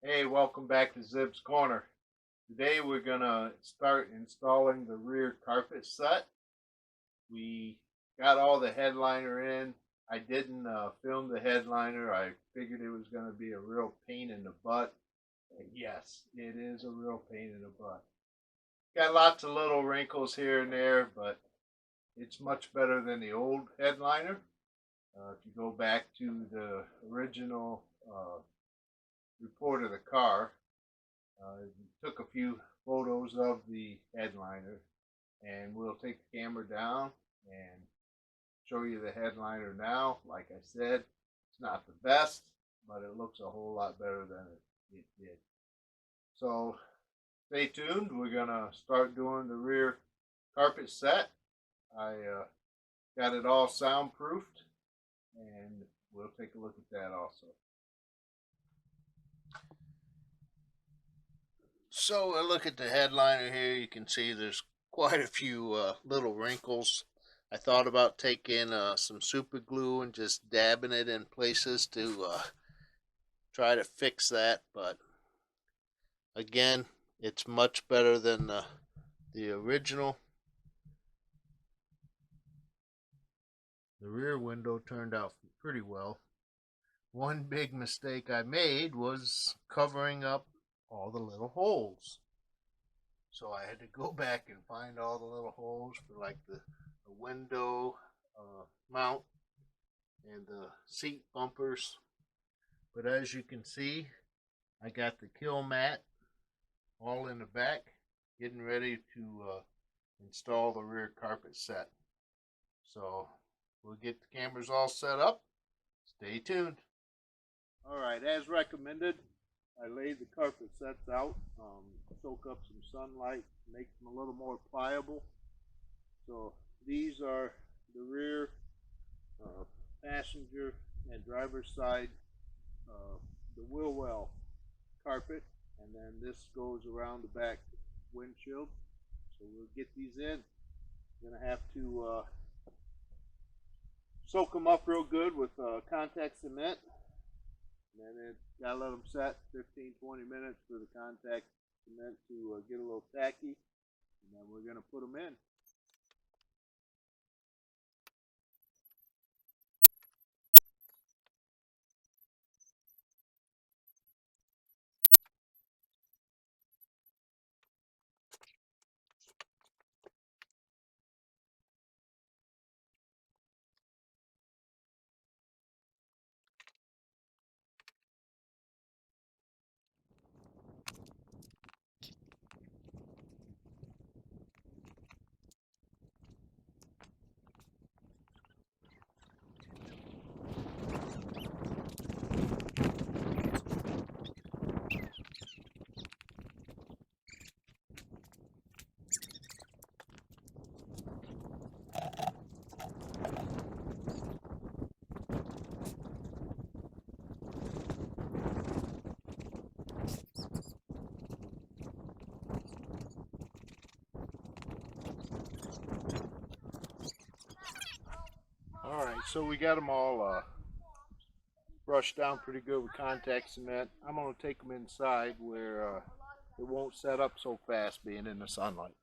Hey, welcome back to Zib's Corner. Today we're gonna start installing the rear carpet set. We got all the headliner in. I didn't film the headliner. I figured it was gonna be a real pain in the butt. And yes, it is a real pain in the butt. Got lots of little wrinkles here and there, but it's much better than the old headliner. If you go back to the original report of the car, took a few photos of the headliner, and we'll take the camera down and show you the headliner now. Like I said, it's not the best, but it looks a whole lot better than it did. So stay tuned. We're gonna start doing the rear carpet set. I got it all soundproofed, and we'll take a look at that also. So a look at the headliner here. You can see there's quite a few little wrinkles. I thought about taking some super glue and just dabbing it in places to try to fix that, but again, it's much better than the original. The rear window turned out pretty well. One big mistake I made was covering up all the little holes. So I had to go back and find all the little holes for like the window mount and the seat bumpers. But as you can see, I got the kill mat all in the back, getting ready to install the rear carpet set. So we'll get the cameras all set up. Stay tuned. All right, as recommended, I laid the carpet sets out, soak up some sunlight, make them a little more pliable. So these are the rear passenger and driver's side, the wheel well carpet, and then this goes around the back windshield. So we'll get these in. Gonna have to soak them up real good with contact cement, and then gotta let them set 15-20 minutes for the contact cement to get a little tacky, and then we're gonna put them in. All right, so we got them all brushed down pretty good with contact cement. I'm gonna take them inside where it won't set up so fast being in the sunlight.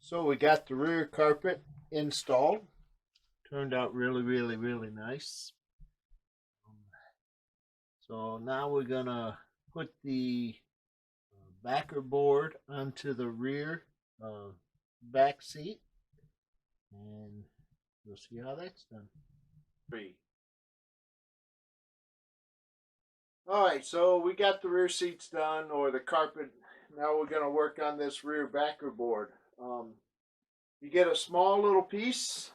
So we got the rear carpet installed. Turned out really nice. So now we're gonna put the backer board onto the rear back seat, and we'll see how that's done. Alright, so we got the rear seats done, or the carpet. Now we're going to work on this rear backer board. You get a small little piece,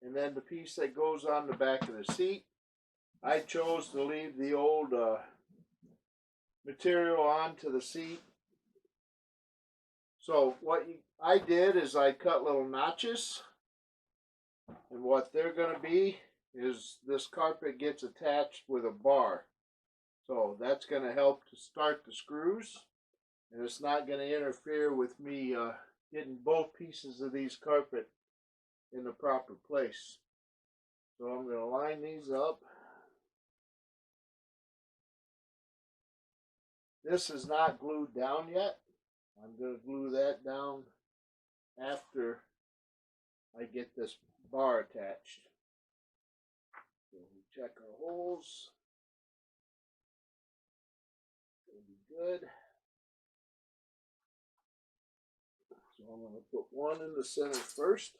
and then the piece that goes on the back of the seat. I chose to leave the old material onto the seat. So what I did is I cut little notches, and what they're going to be is this carpet gets attached with a bar. So that's going to help to start the screws, and it's not going to interfere with me getting both pieces of these carpet in the proper place. So I'm going to line these up. This is not glued down yet. I'm going to glue that down after I get this bar attached. So we check our holes. Good. So I'm going to put one in the center first.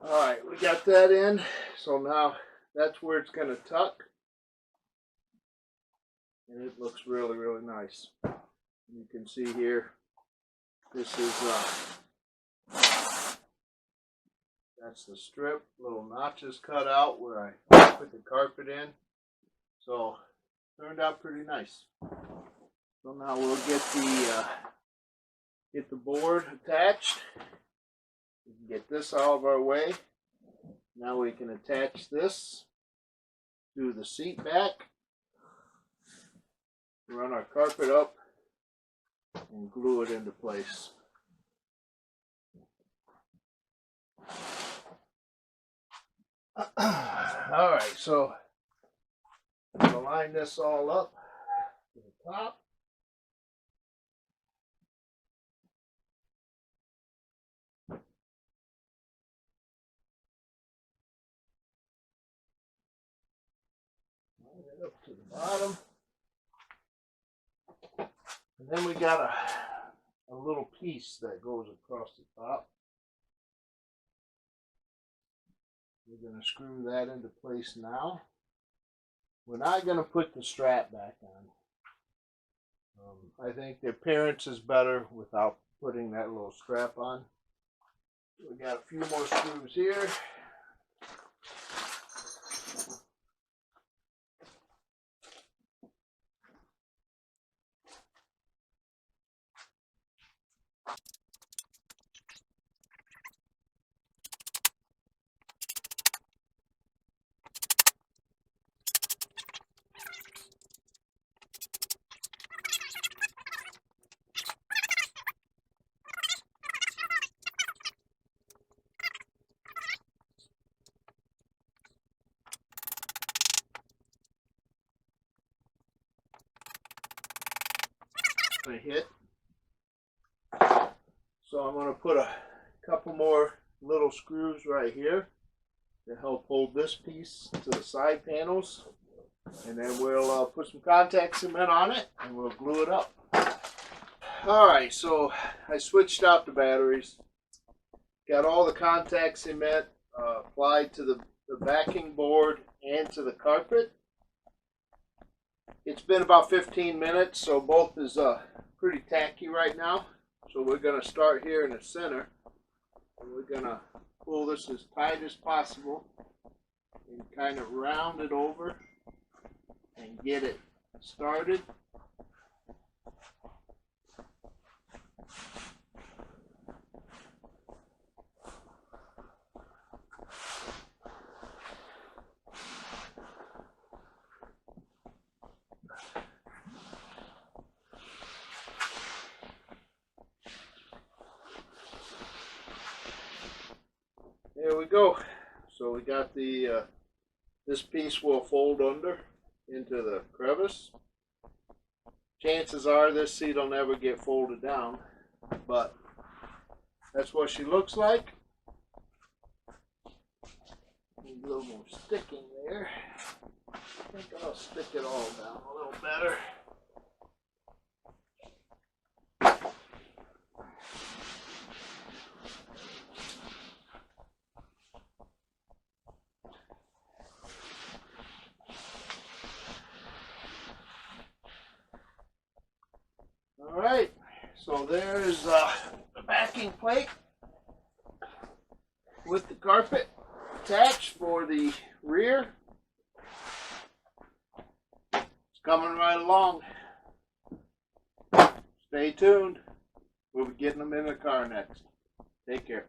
Alright, we got that in. So now that's where it's going to tuck. And it looks really nice. You can see here, this is, that's the strip, little notches cut out where I put the carpet in. So, turned out pretty nice. So now we'll get the board attached. We can get this out of our way. Now we can attach this to the seat back. Run our carpet up and glue it into place. Alright, so I'm going to line this all up to the top. Line it up to the bottom. And then we got a little piece that goes across the top. We're going to screw that into place now. We're not going to put the strap back on. I think the appearance is better without putting that little strap on. We got a few more screws here. Hit. So I'm going to put a couple more little screws right here to help hold this piece to the side panels, and then we'll put some contact cement on it and we'll glue it up. Alright, so I switched out the batteries, got all the contact cement applied to the backing board and to the carpet. It's been about 15 minutes, so both is pretty tacky right now. So we're going to start here in the center. And we're going to pull this as tight as possible and kind of round it over and get it started. There we go. So we got the this piece will fold under into the crevice. Chances are this seat will never get folded down, but that's what she looks like. Need a little more sticking there. I think I'll stick it all down a little better. All right, so there's the backing plate with the carpet attached for the rear. It's coming right along. Stay tuned. We'll be getting them in the car next. Take care.